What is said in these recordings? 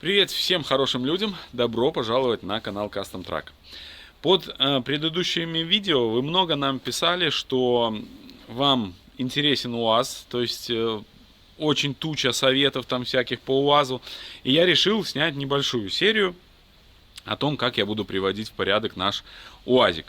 Привет всем хорошим людям, добро пожаловать на канал Custom Truck. Под предыдущими видео вы много нам писали, что вам интересен УАЗ, то есть очень туча советов там всяких по УАЗу. И я решил снять небольшую серию о том, как я буду приводить в порядок наш УАЗик.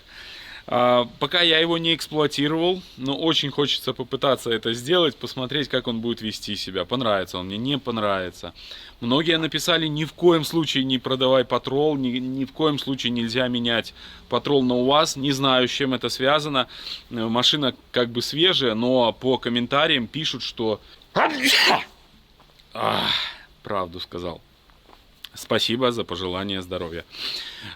Пока я его не эксплуатировал, но очень хочется попытаться это сделать, посмотреть, как он будет вести себя. Понравится он мне, не понравится. Многие написали: ни в коем случае не продавай патрол, ни в коем случае нельзя менять патрол на УАЗ. Не знаю, с чем это связано. Машина как бы свежая, но по комментариям пишут, что... Правду сказал. Спасибо за пожелание здоровья.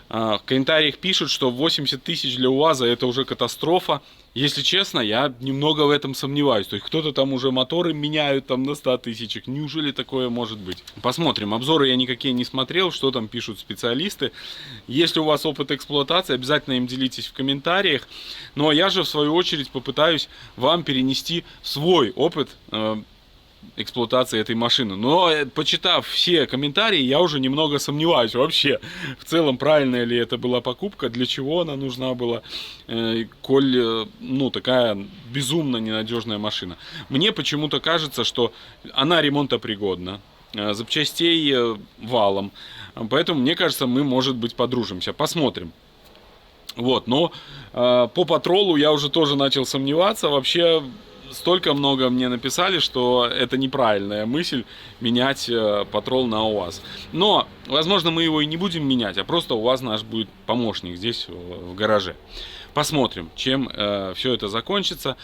В комментариях пишут, что 80 тысяч для УАЗа это уже катастрофа. Если честно, я немного в этом сомневаюсь. То есть кто-то там уже моторы меняют там на 100 тысячах. Неужели такое может быть? Посмотрим. Обзоры я никакие не смотрел, что там пишут специалисты. Если у вас опыт эксплуатации, обязательно им делитесь в комментариях. Ну а я же в свою очередь попытаюсь вам перенести свой опыт эксплуатации этой машины. Но почитав все комментарии, я уже немного сомневаюсь вообще в целом, правильная ли это была покупка, для чего она нужна была, коль такая безумно ненадежная машина. Мне почему-то кажется, что она ремонтопригодна, запчастей валом, поэтому мне кажется, мы, может быть, подружимся. Посмотрим. Вот, но по патролу я уже тоже начал сомневаться. Вообще столько много мне написали, что это неправильная мысль менять патрол на УАЗ. Но, возможно, мы его и не будем менять, а просто УАЗ наш будет помощник здесь в гараже. Посмотрим, чем все это закончится.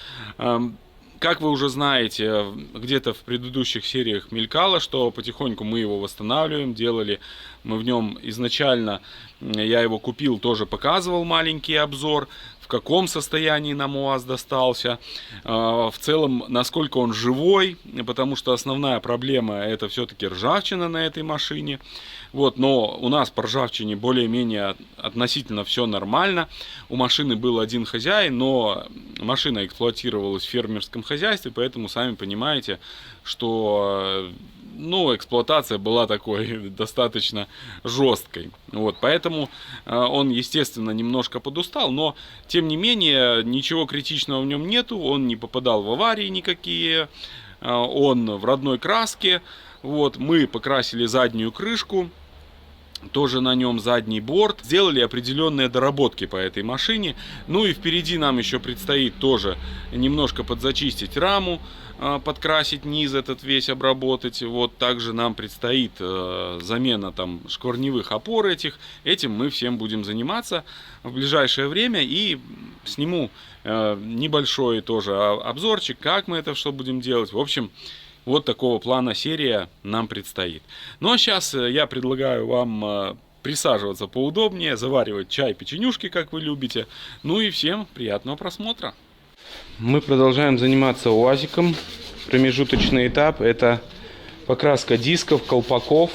Как вы уже знаете, где-то в предыдущих сериях мелькало, что потихоньку мы его восстанавливаем, делали мы в нем изначально, я его купил, тоже показывал маленький обзор, в каком состоянии нам УАЗ достался, в целом, насколько он живой, потому что основная проблема это все-таки ржавчина на этой машине. Вот, но у нас по ржавчине более-менее относительно все нормально. У машины был один хозяин, но машина эксплуатировалась в фермерском хозяйстве, поэтому сами понимаете, что эксплуатация была такой достаточно жесткой. Вот, поэтому он, естественно, немножко подустал, но тем не менее ничего критичного в нем нету, он не попадал в аварии никакие, он в родной краске. Вот, мы покрасили заднюю крышку, тоже на нем задний борт, сделали определенные доработки по этой машине. Ну и впереди нам еще предстоит тоже немножко подзачистить раму, подкрасить низ этот весь, обработать. Вот также нам предстоит замена там шкварневых опор этим мы всем будем заниматься в ближайшее время, и сниму небольшой тоже обзорчик, как мы это что будем делать. В общем, вот такого плана серия нам предстоит. Ну а сейчас я предлагаю вам присаживаться поудобнее, заваривать чай, печенюшки, как вы любите. Ну и всем приятного просмотра. Мы продолжаем заниматься УАЗиком. Промежуточный этап — это покраска дисков, колпаков.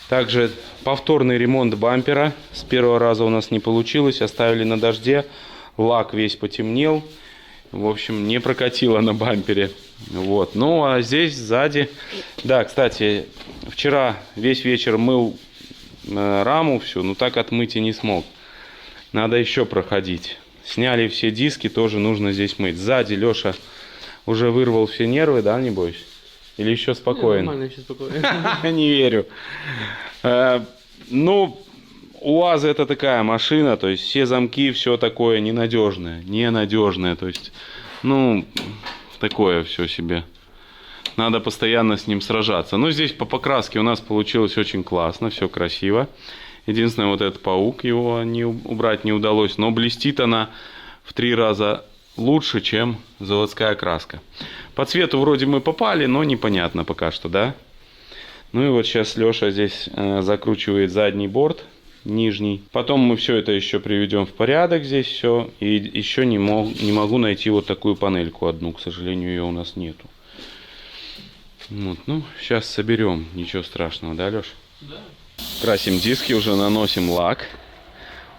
Также повторный ремонт бампера. С первого раза у нас не получилось, оставили на дожде. Лак весь потемнел. В общем, не прокатило на бампере. Вот. Ну, а здесь сзади... Да, кстати, вчера весь вечер мыл раму всю, но так отмыть и не смог. Надо еще проходить. Сняли все диски, тоже нужно здесь мыть. Сзади Леша уже вырвал все нервы, да, не бойся? Или еще спокоен? Нормально, еще спокойно. Не верю. Ну, УАЗ это такая машина, то есть все замки, все такое ненадежное, то есть, такое все себе. Надо постоянно с ним сражаться. Но здесь по покраске у нас получилось очень классно, все красиво. Единственное, вот этот паук, его убрать не удалось, но блестит она в 3 раза лучше, чем заводская краска. По цвету вроде мы попали, но непонятно пока что, да? Ну и вот сейчас Леша здесь закручивает задний борт, нижний. Потом мы все это еще приведем в порядок здесь все. И еще не могу найти вот такую панельку одну, к сожалению, ее у нас нету. Вот, сейчас соберем, ничего страшного, да, Леш? Да. Красим диски, уже наносим лак.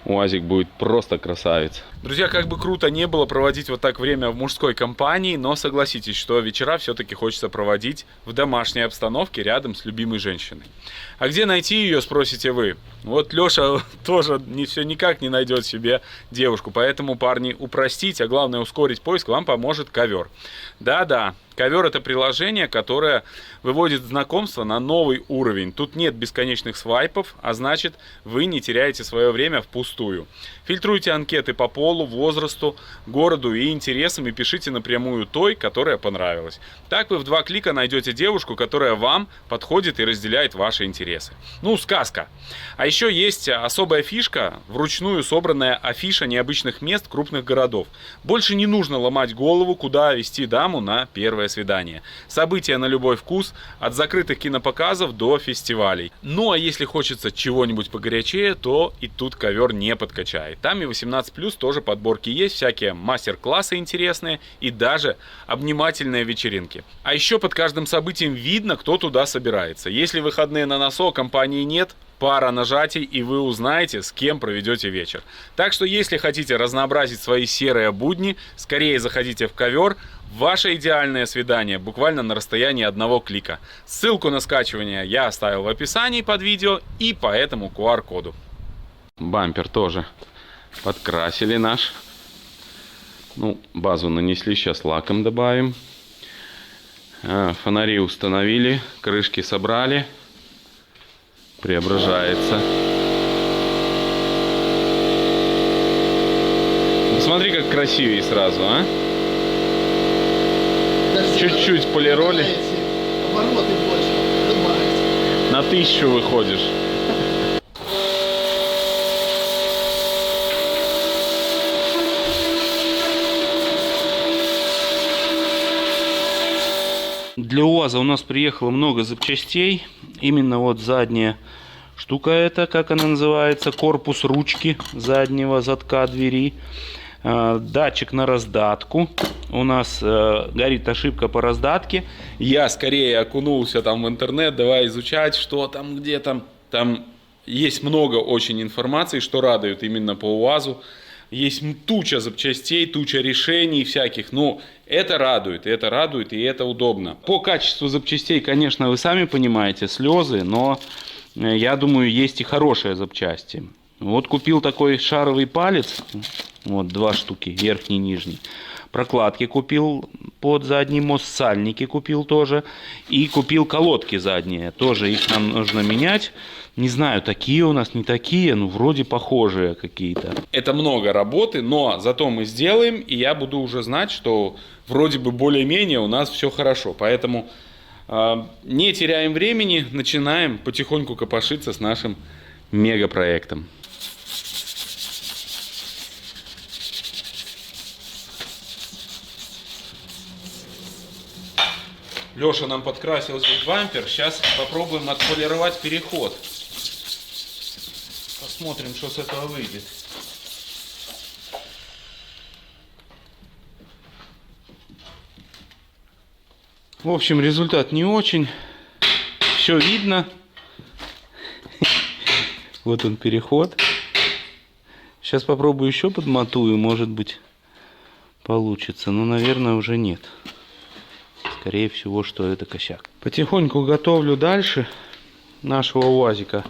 УАЗик будет просто красавец. Друзья, как бы круто не было проводить вот так время в мужской компании, но согласитесь, что вечера все-таки хочется проводить в домашней обстановке рядом с любимой женщиной. А где найти ее, спросите вы? Вот Леша тоже все никак не найдет себе девушку, поэтому, парни, упростить, а главное ускорить поиск вам поможет Ковер. Да-да. Ковер — это приложение, которое выводит знакомство на новый уровень. Тут нет бесконечных свайпов, а значит, вы не теряете свое время впустую. Фильтруйте анкеты по полу, возрасту, городу и интересам и пишите напрямую той, которая понравилась. Так вы в 2 клика найдете девушку, которая вам подходит и разделяет ваши интересы. Ну, сказка. А еще есть особая фишка, вручную собранная афиша необычных мест крупных городов. Больше не нужно ломать голову, куда вести даму на первое свидание. События на любой вкус, от закрытых кинопоказов до фестивалей. Ну а если хочется чего-нибудь погорячее, то и тут Ковер не подкачает. Там и 18+, тоже подборки есть, всякие мастер-классы интересные и даже обнимательные вечеринки. А еще под каждым событием видно, кто туда собирается. Если выходные на носу, компании нет, пара нажатий, и вы узнаете, с кем проведете вечер. Так что, если хотите разнообразить свои серые будни, скорее заходите в Ковер. Ваше идеальное свидание буквально на расстоянии 1 клика. Ссылку на скачивание я оставил в описании под видео и по этому QR-коду. Бампер тоже подкрасили наш. Ну, базу нанесли, сейчас лаком добавим. Фонари установили, крышки собрали. Преображается. Посмотри, как красивее сразу, а? Чуть-чуть полироли. Обороты больше добавить. На 1000 выходишь. Для УАЗа у нас приехало много запчастей. Именно вот задняя штука эта, как она называется, корпус ручки заднего задка двери. Датчик на раздатку. У нас горит ошибка по раздатке. Я скорее окунулся там в интернет, давай изучать, что там, где там. Там есть много очень информации, что радует именно по УАЗу. Есть туча запчастей, туча решений всяких. Но это радует, и это удобно. По качеству запчастей, конечно, вы сами понимаете, слезы, но я думаю, есть и хорошие запчасти. Вот купил такой шаровый палец. Вот 2 штуки, верхний и нижний. Прокладки купил под задний мост, сальники купил тоже. И купил колодки задние, тоже их нам нужно менять. Не знаю, такие у нас, не такие, ну вроде похожие какие-то. Это много работы, но зато мы сделаем, и я буду уже знать, что вроде бы более-менее у нас все хорошо. Поэтому не теряем времени, начинаем потихоньку копошиться с нашим мегапроектом. Леша нам подкрасил здесь бампер. Сейчас попробуем отполировать переход. Посмотрим, что с этого выйдет. В общем, результат не очень. Все видно. Вот он переход. Сейчас попробую еще подмотую. Может быть, получится. Но, наверное, уже нет. Скорее всего, что это косяк. Потихоньку готовлю дальше нашего УАЗика.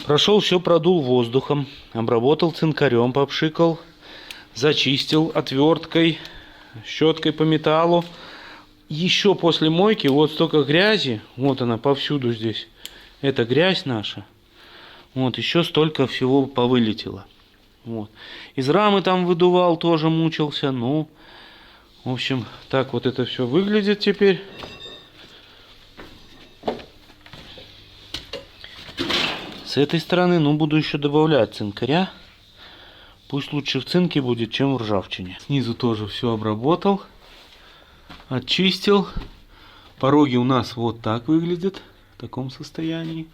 Прошел все, продул воздухом, обработал цинкарем, попшикал, зачистил отверткой, щеткой по металлу. Еще после мойки вот столько грязи, вот она повсюду здесь, это грязь наша. Вот еще столько всего повылетело. Вот. Из рамы там выдувал, тоже мучился, ну... В общем, так вот это все выглядит теперь. С этой стороны, ну, буду еще добавлять цинкаря. Пусть лучше в цинке будет, чем в ржавчине. Снизу тоже все обработал. Очистил. Пороги у нас вот так выглядят. В таком состоянии.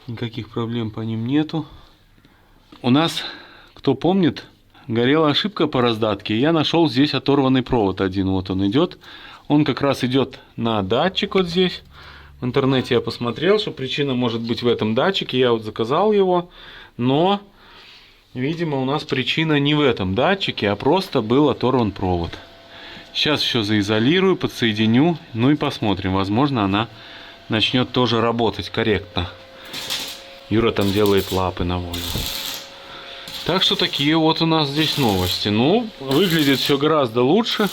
Никаких проблем по ним нету. У нас, кто помнит... Горела ошибка по раздатке. Я нашел здесь оторванный провод один. Вот он идет. Он как раз идет на датчик вот здесь. В интернете я посмотрел, что причина может быть в этом датчике. Я вот заказал его. Но Видимо, у нас причина не в этом датчике, а просто был оторван провод. Сейчас все заизолирую, подсоединю, ну и посмотрим. Возможно, она начнет тоже работать корректно. Юра там делает лапы на волю. Так что такие вот у нас здесь новости. Ну, выглядит все гораздо лучше.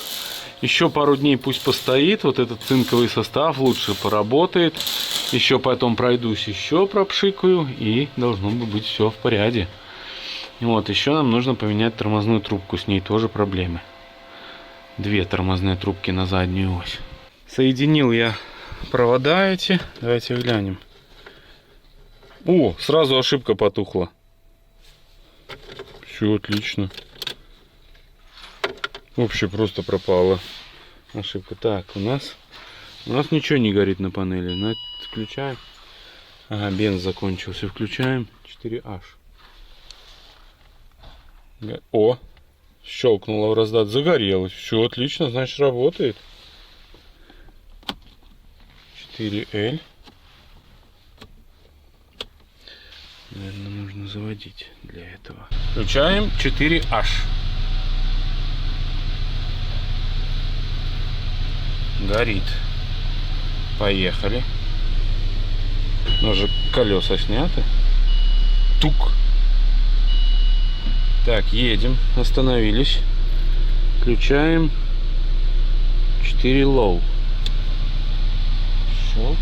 Еще пару дней пусть постоит. Вот этот цинковый состав лучше поработает. Еще потом пройдусь, еще пропшикаю. И должно быть все в порядке. Вот, еще нам нужно поменять тормозную трубку. С ней тоже проблемы. 2 тормозные трубки на заднюю ось. Соединил я провода эти. Давайте глянем. О, сразу ошибка потухла. Все отлично. Вообще просто пропала ошибка. Так, у нас ничего не горит на панели. Значит, включаем. Ага, бенз закончился. Включаем. 4H. О, щелкнуло в раздат, загорелось. Все отлично, значит работает. 4L. Наверное, нужно заводить для этого. Включаем 4H. Горит. Поехали. Уже колеса сняты. Тук. Так, едем. Остановились. Включаем 4 low. Щелк.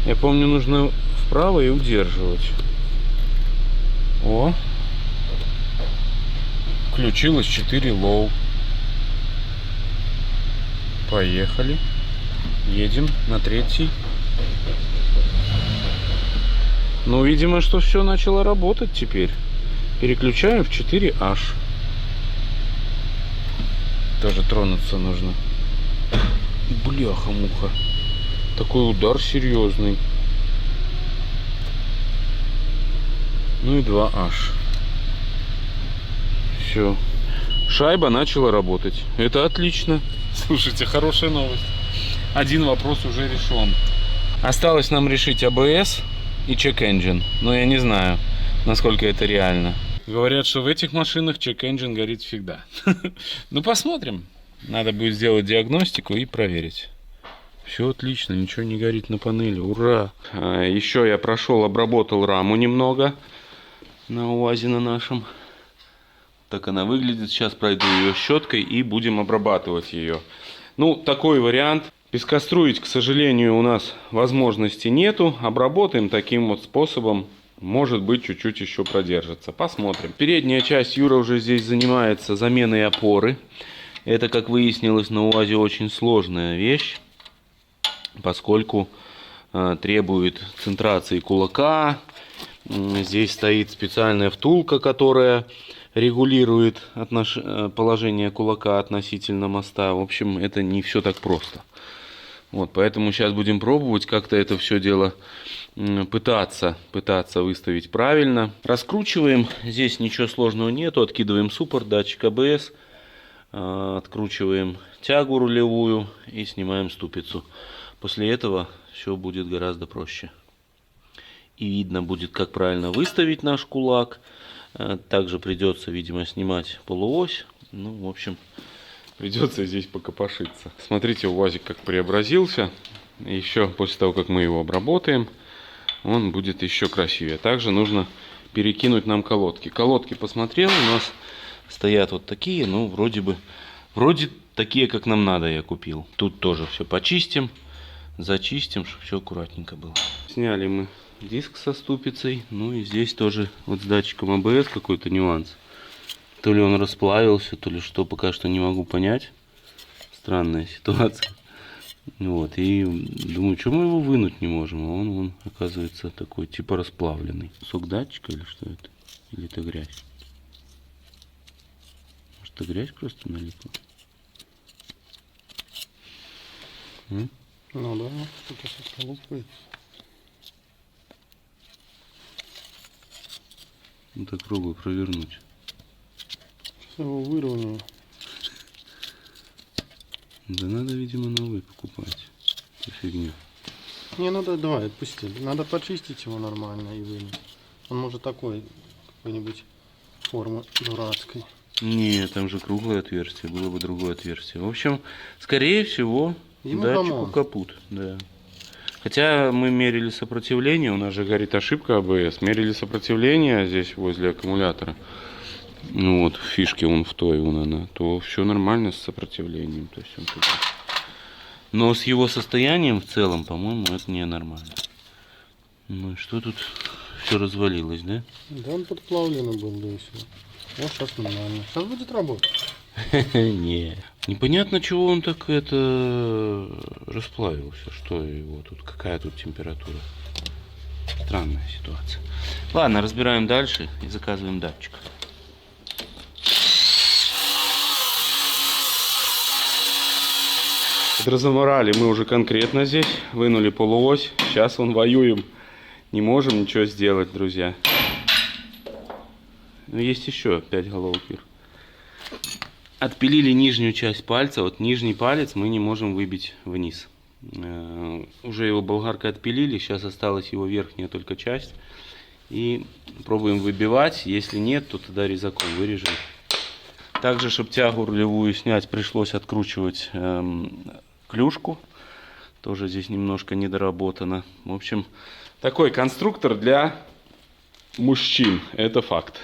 Я помню, нужно вправо и удерживать. О. Включилось 4 low. Поехали. Едем на 3-й. Ну, видимо, что все начало работать теперь. Переключаем в 4H. Тоже тронуться нужно. Бляха-муха. Такой удар серьезный. Ну и 2H. Все. Шайба начала работать. Это отлично. Слушайте, хорошая новость. Один вопрос уже решен. Осталось нам решить ABS и check-engine. Но я не знаю, насколько это реально. Говорят, что в этих машинах check-engine горит всегда. Ну, посмотрим. Надо будет сделать диагностику и проверить. Все отлично, ничего не горит на панели. Ура! Еще я прошел, обработал раму немного на УАЗе на нашем. Так она выглядит. Сейчас пройду ее щеткой и будем обрабатывать ее. Ну, такой вариант. Пескоструить, к сожалению, у нас возможности нету. Обработаем таким вот способом. Может быть, чуть-чуть еще продержится. Посмотрим. Передняя часть. Юра уже здесь занимается заменой опоры. Это, как выяснилось, на УАЗе очень сложная вещь, поскольку требует центрации кулака. Здесь стоит специальная втулка, которая регулирует положение кулака относительно моста. В общем, это не все так просто. Вот, поэтому сейчас будем пробовать как-то это все дело пытаться выставить правильно. Раскручиваем. Здесь ничего сложного нету. Откидываем суппорт, датчик ABS. Откручиваем тягу рулевую и снимаем ступицу. После этого все будет гораздо проще. И видно будет, как правильно выставить наш кулак. Также придется, видимо, снимать полуось. Ну, в общем, придется здесь покопошиться. Смотрите, УАЗик как преобразился. Еще после того, как мы его обработаем, он будет еще красивее. Также нужно перекинуть нам колодки. Колодки посмотрел, у нас стоят вот такие, ну, вроде такие, как нам надо, я купил. Тут тоже все почистим, зачистим, чтобы все аккуратненько было. Сняли мы диск со ступицей. Ну и здесь тоже вот с датчиком ABS какой-то нюанс. То ли он расплавился, то ли что, пока что не могу понять. Странная ситуация. Вот, и думаю, что мы его вынуть не можем. А он оказывается такой, типа расплавленный. Кусок датчика или что это? Или это грязь? Может, это грязь просто налипла? Ну да, что-то со скорлупой. Ну так пробую провернуть. Сейчас его выровняю. Да надо, видимо, новый покупать. Эту фигню. Не, надо, давай, отпусти. Надо почистить его нормально и вынуть. Он может такой какой-нибудь формы дурацкой. Нет, там же круглое отверстие, было бы другое отверстие. В общем, скорее всего, Ему датчику помог. капут, да. Хотя мы мерили сопротивление, у нас же говорит ошибка АБС. Мерили сопротивление здесь возле аккумулятора. Ну вот, фишки вон в той, вон она. То все нормально с сопротивлением. То есть он тут... Но с его состоянием в целом, по-моему, это не нормально. Ну и что тут? Все развалилось, да? Да он подплавленный был, да и все. Вот сейчас нормально. Сейчас будет работать. Не. Непонятно, чего он так это расплавился. Что его тут, какая тут температура. Странная ситуация. Ладно, разбираем дальше и заказываем датчик. Разобрали мы уже конкретно здесь, вынули полуось. Сейчас вон воюем. Не можем ничего сделать, друзья. Но есть еще 5 головок. Отпилили нижнюю часть пальца. Вот нижний палец мы не можем выбить вниз. Уже его болгаркой отпилили. Сейчас осталась его верхняя только часть. И пробуем выбивать. Если нет, то тогда резаком вырежем. Также, чтобы тягу рулевую снять, пришлось откручивать клюшку. Тоже здесь немножко недоработано. В общем, такой конструктор для мужчин. Это факт.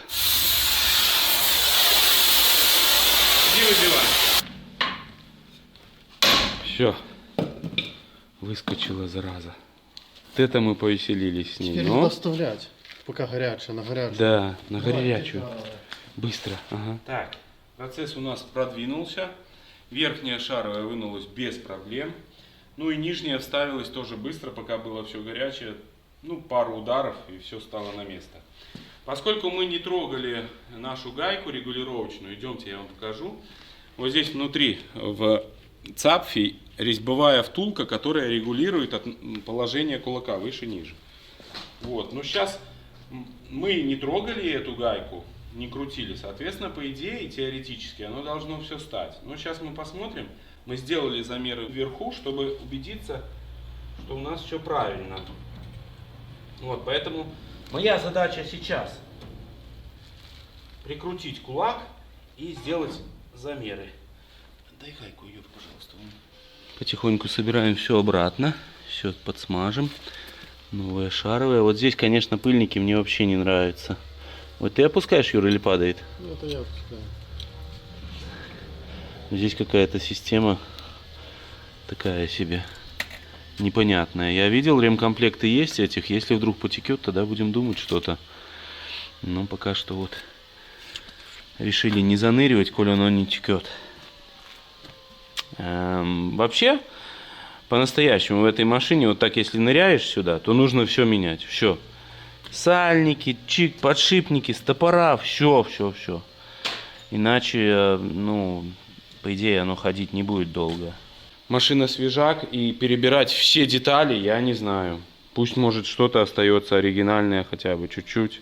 Все. Выскочила, зараза. Вот это мы повеселились с ней. Теперь Но... надо оставлять, пока горячая, на горячую. Да, на горячую. Давай. Быстро. Ага. Так, процесс у нас продвинулся. Верхняя шаровая вынулась без проблем. Ну и нижняя вставилась тоже быстро, пока было все горячее. Ну, пару ударов, и все стало на место. Поскольку мы не трогали нашу гайку регулировочную, идемте, я вам покажу. Вот здесь внутри в цапфе резьбовая втулка, которая регулирует положение кулака выше-ниже. Вот, но сейчас мы не трогали эту гайку, не крутили, соответственно, по идее, теоретически, оно должно все стать. Но сейчас мы посмотрим, мы сделали замеры вверху, чтобы убедиться, что у нас все правильно. Вот, поэтому моя задача сейчас прикрутить кулак и сделать замеры. Дай гайку, Юр, пожалуйста. Потихоньку собираем все обратно, все подсмажем. Новая шаровая. Вот здесь, конечно, пыльники мне вообще не нравятся. Вот ты опускаешь, Юра, или падает? Это я опускаю. Здесь какая-то система такая себе непонятная. Я видел, ремкомплекты есть этих. Если вдруг потекет, тогда будем думать что-то. Но пока что вот решили не заныривать, коли оно не текет. Вообще, по-настоящему в этой машине, вот так если ныряешь сюда, то нужно все менять. Все. Сальники, подшипники, стопора, все. Иначе, ну, по идее, оно ходить не будет долго. Машина свежак, и перебирать все детали я не знаю. Пусть, может, что-то остается оригинальное хотя бы чуть-чуть.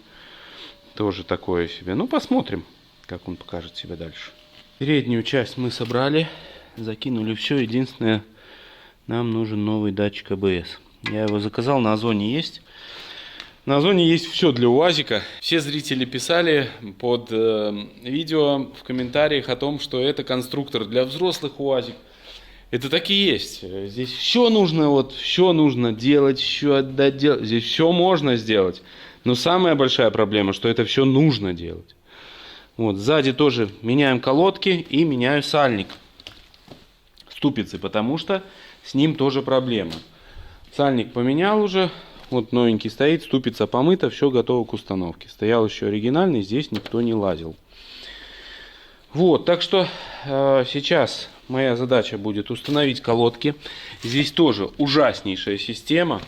Тоже такое себе. Ну, посмотрим, как он покажет себя дальше. Переднюю часть мы собрали. Закинули все. Единственное, нам нужен новый датчик АБС. Я его заказал, на Озоне есть. На Озоне есть все для УАЗика. Все зрители писали под видео в комментариях о том, что это конструктор для взрослых УАЗик. Это так и есть. Здесь все нужно, вот, все нужно делать, все отдать делать. Здесь все можно сделать. Но самая большая проблема, что это все нужно делать. Вот, сзади тоже меняем колодки и меняю сальник. Ступицы, потому что с ним тоже проблема. Сальник поменял уже, вот новенький стоит, ступица помыта, все готово к установке. Стоял еще оригинальный, здесь никто не лазил. Вот, так что сейчас моя задача будет установить колодки. Здесь тоже ужаснейшая система.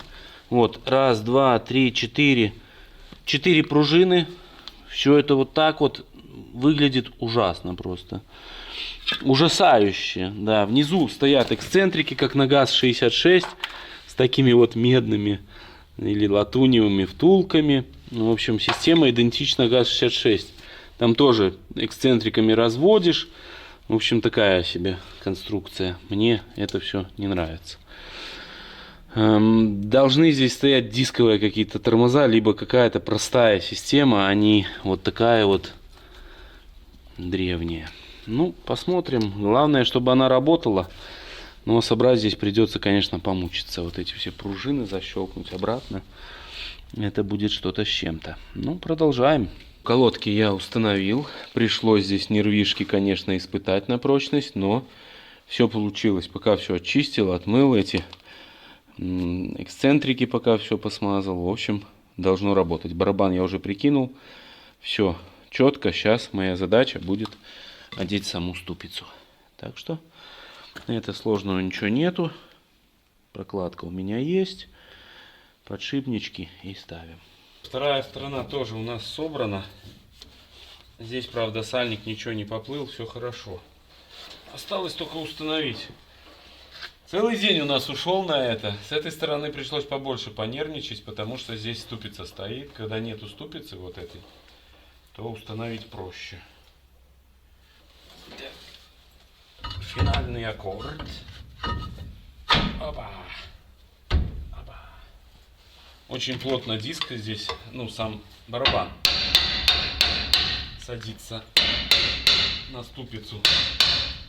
Вот, раз, два, три, четыре. 4 пружины. Все это вот так вот выглядит ужасно просто. Ужасающе, да. Внизу стоят эксцентрики, как на ГАЗ-66, с такими вот медными или латуневыми втулками. Ну, в общем, система идентична ГАЗ-66. Там тоже эксцентриками разводишь. В общем, такая себе конструкция. Мне это все не нравится. Должны здесь стоять дисковые какие-то тормоза, либо какая-то простая система, а не вот такая вот древняя. Ну, посмотрим. Главное, чтобы она работала. Но собрать здесь придется, конечно, помучиться. Вот эти все пружины защелкнуть обратно. Это будет что-то с чем-то. Ну, продолжаем. Колодки я установил. Пришлось здесь нервишки, конечно, испытать на прочность, но все получилось. Пока все очистил, отмыл эти эксцентрики, пока все посмазал. В общем, должно работать. Барабан я уже прикинул. Все четко. Сейчас моя задача будет одеть саму ступицу. Так что это сложного ничего нету. Прокладка у меня есть. Подшипнички и ставим. Вторая сторона тоже у нас собрана. Здесь, правда, сальник ничего не поплыл. Все хорошо. Осталось только установить. Целый день у нас ушел на это. С этой стороны пришлось побольше понервничать, потому что здесь ступица стоит. Когда нету ступицы вот этой, то установить проще. Финальный аккорд. Опа. Опа. Очень плотно диск здесь, ну сам барабан садится на ступицу.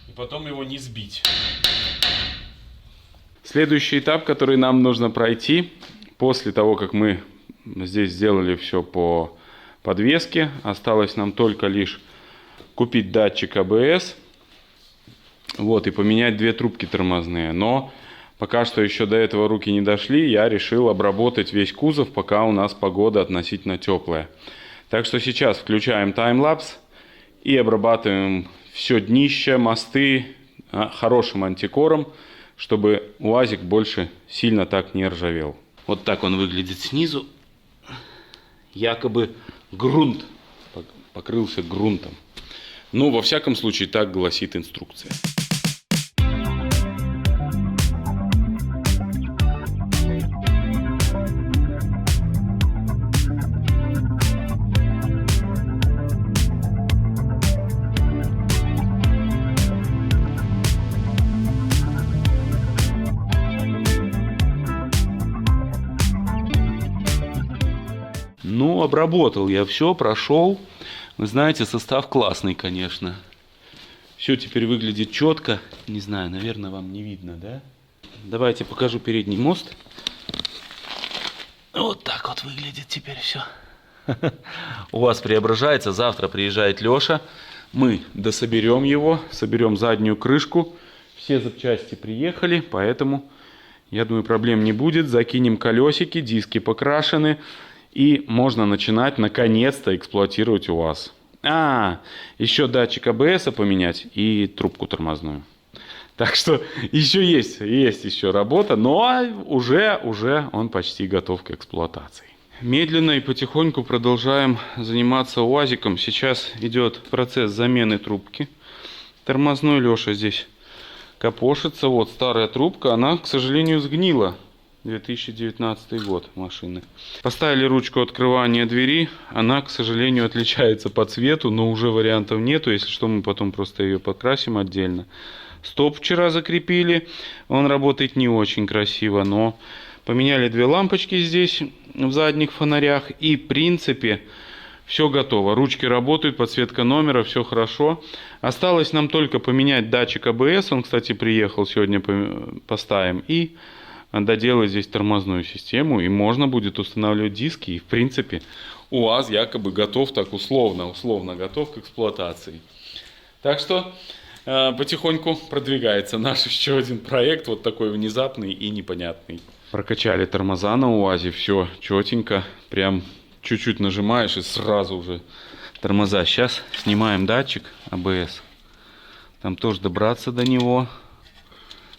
И потом его не сбить. Следующий этап, который нам нужно пройти, после того, как мы здесь сделали все по подвеске, осталось нам только лишь купить датчик АБС, вот, и поменять две трубки тормозные. Но пока что еще до этого руки не дошли, я решил обработать весь кузов, пока у нас погода относительно теплая. Так что сейчас включаем таймлапс и обрабатываем все днище, мосты хорошим антикором, чтобы УАЗик больше сильно так не ржавел. Вот так он выглядит снизу. Якобы грунт покрылся грунтом. Но во всяком случае так гласит инструкция. Ну, обработал я все, прошел. Вы знаете, состав классный, конечно. Все теперь выглядит четко. Не знаю, наверное, вам не видно, да? Давайте покажу передний мост. Вот так вот выглядит теперь все. У вас преображается. Завтра приезжает Леша. Мы дособерем его, соберем заднюю крышку. Все запчасти приехали, поэтому, я думаю, проблем не будет. Закинем колесики, диски покрашены. И можно начинать, наконец-то, эксплуатировать УАЗ. Еще датчик АБС поменять и трубку тормозную. Так что еще есть еще работа, но уже он почти готов к эксплуатации. Медленно и потихоньку продолжаем заниматься УАЗиком. Сейчас идет процесс замены трубки тормозной. Леша здесь копошится. Вот старая трубка, она, к сожалению, сгнила. 2019 год машины. Поставили ручку открывания двери. Она, к сожалению, отличается по цвету, но уже вариантов нету. Если что, мы потом просто ее покрасим отдельно. Стоп вчера закрепили. Он работает не очень красиво, но поменяли две лампочки здесь в задних фонарях. И, в принципе, все готово. Ручки работают, подсветка номера, все хорошо. Осталось нам только поменять датчик АБС. Он, кстати, приехал сегодня, поставим. И доделать здесь тормозную систему, и можно будет устанавливать диски, и в принципе УАЗ якобы готов, так условно готов к эксплуатации. Так что потихоньку продвигается наш еще один проект, вот такой внезапный и непонятный. Прокачали тормоза на УАЗе, все четенько, прям чуть-чуть нажимаешь и сразу уже тормоза. Сейчас снимаем датчик АБС, там тоже добраться до него.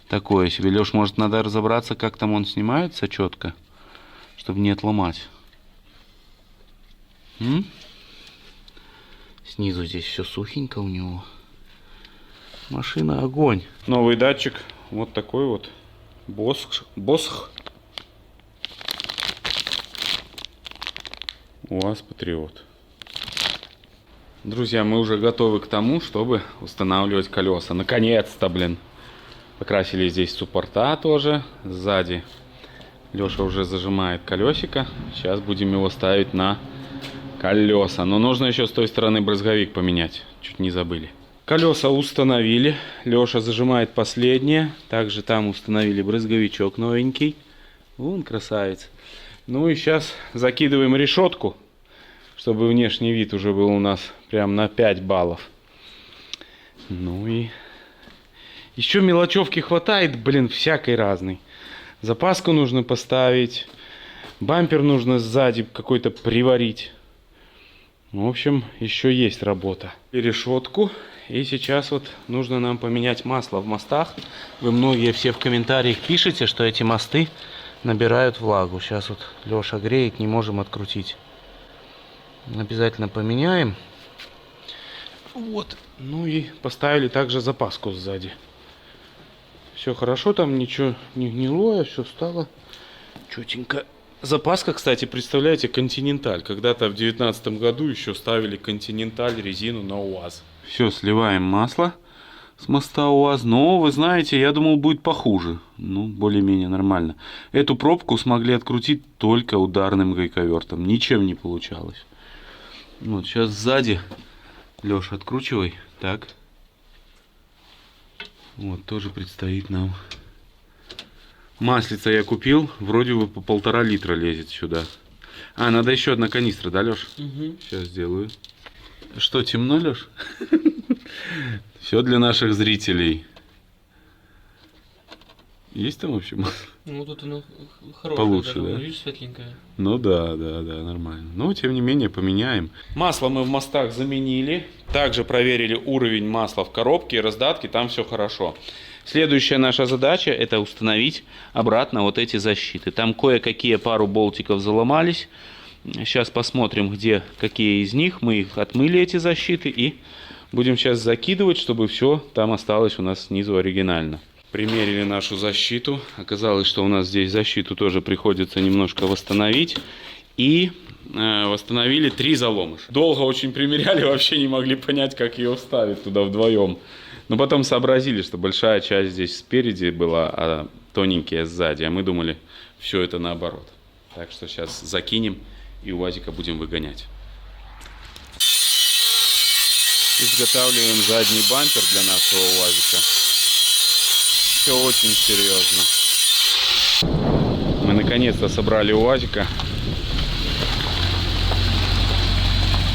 Такое себе. Леш, может, надо разобраться, как там он снимается четко, чтобы не отломать. Снизу здесь все сухенько у него. Машина огонь. Новый датчик. Вот такой вот. Босх. УАЗ Патриот. Друзья, мы уже готовы к тому, чтобы устанавливать колеса. Наконец-то, блин. Покрасили здесь суппорта тоже. Сзади Леша уже зажимает колесико. Сейчас будем его ставить на колеса. Но нужно еще с той стороны брызговик поменять. Чуть не забыли. Колеса установили. Леша зажимает последнее. Также там установили брызговичок новенький. Вон красавец. Ну и сейчас закидываем решетку, чтобы внешний вид уже был у нас прям на 5 баллов. Ну и еще мелочевки хватает, блин, всякой разной. Запаску нужно поставить. Бампер нужно сзади какой-то приварить. В общем, еще есть работа. И решетку. И сейчас вот нужно нам поменять масло в мостах. Вы многие все в комментариях пишете, что эти мосты набирают влагу. Сейчас вот Леша греет, не можем открутить. Обязательно поменяем. Вот. Ну и поставили также запаску сзади. Все хорошо, там ничего не гнилое, все стало четенько. Запаска, кстати, представляете, Континенталь. Когда-то в 2019 году еще ставили Континенталь резину на УАЗ. Все, сливаем масло с моста УАЗ. Но, вы знаете, я думал, будет похуже. Ну, более-менее нормально. Эту пробку смогли открутить только ударным гайковертом. Ничем не получалось. Вот, сейчас сзади. Леша, откручивай. Так. Вот, тоже предстоит нам. Маслица я купил. Вроде бы по 1,5 литра лезет сюда. А, надо еще одна канистра, да, Леш? Угу. Сейчас сделаю. Что, темно, Леш? Все для наших зрителей. Есть там вообще масло? Ну, тут оно хорошее. Получше, да? Видишь, светленькое. Ну да, нормально. Но, тем не менее, поменяем. Масло мы в мостах заменили. Также проверили уровень масла в коробке и раздатке. Там все хорошо. Следующая наша задача — это установить обратно вот эти защиты. Там кое-какие пару болтиков заломались. Сейчас посмотрим, где какие из них. Мы их отмыли, эти защиты, и будем сейчас закидывать, чтобы все там осталось у нас снизу оригинально. Примерили нашу защиту. Оказалось, что у нас здесь защиту тоже приходится немножко восстановить. И восстановили 3 заломыша. Долго очень примеряли, вообще не могли понять, как ее вставить туда вдвоем. Но потом сообразили, что большая часть здесь спереди была, а тоненькие сзади. А мы думали, все это наоборот. Так что сейчас закинем и УАЗика будем выгонять. Изготавливаем задний бампер для нашего УАЗика. Все очень серьезно. Мы наконец-то собрали УАЗика.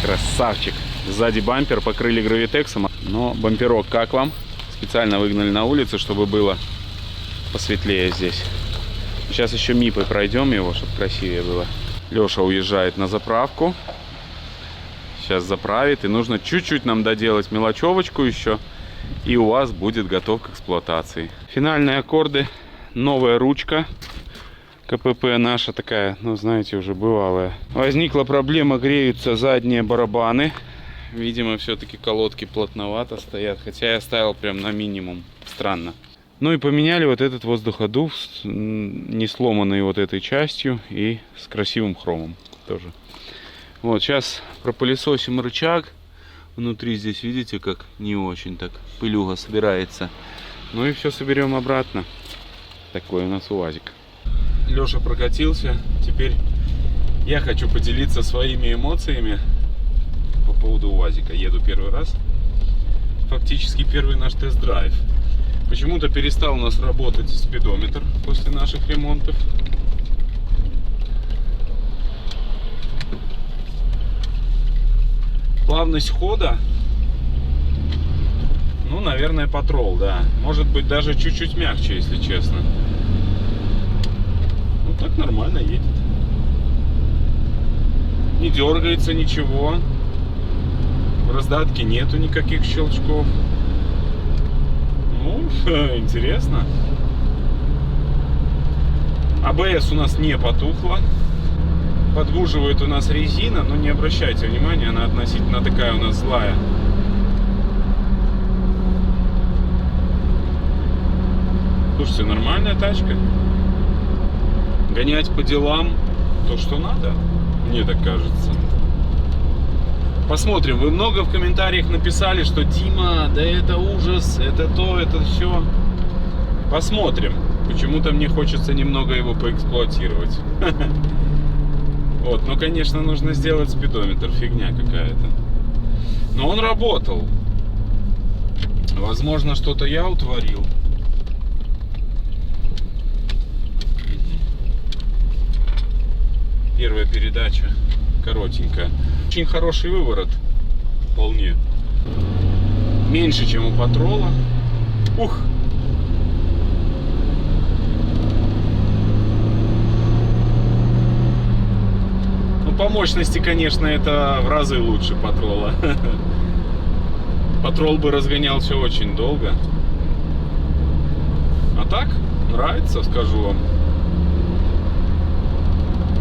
Красавчик. Сзади бампер покрыли гравитексом. Но бамперок как вам? Специально выгнали на улицу, чтобы было посветлее здесь. Сейчас еще мипой пройдем его, чтобы красивее было. Леша уезжает на заправку. Сейчас заправит. И нужно чуть-чуть нам доделать мелочевочку еще. И УАЗ будет готов к эксплуатации. Финальные аккорды. Новая ручка. КПП наша такая, ну знаете, уже бывалая. Возникла проблема, греются задние барабаны. Видимо, все-таки колодки плотновато стоят. Хотя я ставил прям на минимум. Странно. Ну и поменяли вот этот воздуходув с не сломанной вот этой частью и с красивым хромом тоже. Вот, сейчас пропылесосим рычаг. Внутри здесь, видите, как не очень так пылюга собирается. Ну и все соберем обратно. Такой у нас УАЗик. Леша прокатился. Теперь я хочу поделиться своими эмоциями по поводу УАЗика. Еду первый раз. Фактически первый наш тест-драйв. Почему-то перестал у нас работать спидометр после наших ремонтов. Плавность хода, ну, наверное, патрол, да. Может быть, даже чуть-чуть мягче, если честно. Ну, так нормально едет. Не дергается ничего. В раздатке нету никаких щелчков. Ну, интересно. АБС у нас не потухло. Подгуживает у нас резина, но не обращайте внимания, она относительно такая у нас злая. Слушайте, нормальная тачка. Гонять по делам то, что надо, мне так кажется. Посмотрим. Вы много в комментариях написали, что Дима, да это ужас, это то, это все. Посмотрим. Почему-то мне хочется немного его поэксплуатировать. Вот, ну, конечно, нужно сделать спидометр, фигня какая-то. Но он работал. Возможно, что-то я утворил. Первая передача коротенькая. Очень хороший выворот. Вполне. Меньше, чем у Патрола. Ух! Ну, по мощности, конечно, это в разы лучше Патрола. Патрол бы разгонялся очень долго. А так, нравится, скажу вам.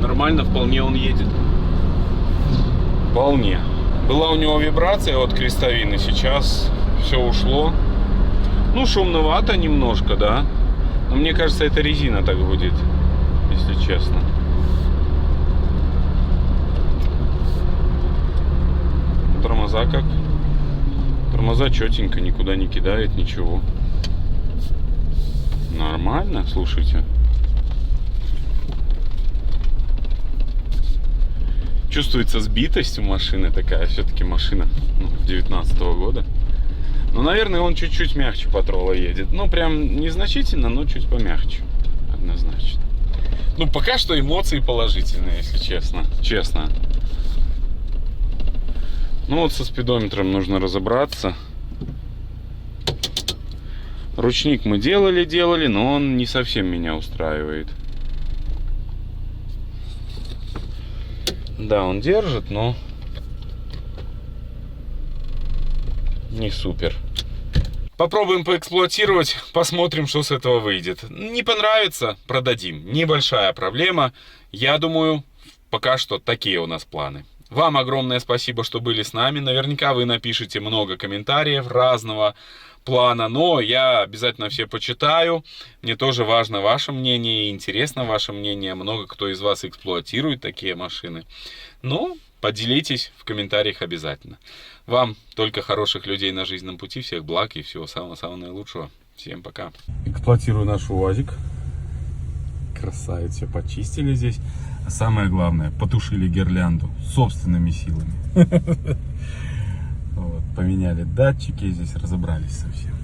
Нормально, вполне он едет. Вполне. Была у него вибрация от крестовины, сейчас все ушло. Ну, шумновато немножко, да. Но мне кажется, это резина так будет, если честно. Тормоза как? Тормоза четенько, никуда не кидает, ничего. Нормально, слушайте. Чувствуется сбитость у машины такая, все-таки машина 19-го года. Ну, наверное, он чуть-чуть мягче Патрола едет. Ну, прям незначительно, но чуть помягче. Однозначно. Ну, пока что эмоции положительные, если честно. Честно. Ну, вот со спидометром нужно разобраться. Ручник мы делали, но он не совсем меня устраивает. Да, он держит, но не супер. Попробуем поэксплуатировать, посмотрим, что с этого выйдет. Не понравится, продадим. Небольшая проблема. Я думаю, пока что такие у нас планы. Вам огромное спасибо, что были с нами. Наверняка вы напишите много комментариев разного плана, но я обязательно все почитаю. Мне тоже важно ваше мнение, интересно ваше мнение. Много кто из вас эксплуатирует такие машины. Но поделитесь в комментариях обязательно. Вам только хороших людей на жизненном пути, всех благ и всего самого-самого наилучшего. Всем пока. Эксплуатирую наш УАЗик. Красавец, все почистили здесь. А самое главное, потушили гирлянду собственными силами. Поменяли датчики, здесь разобрались совсем.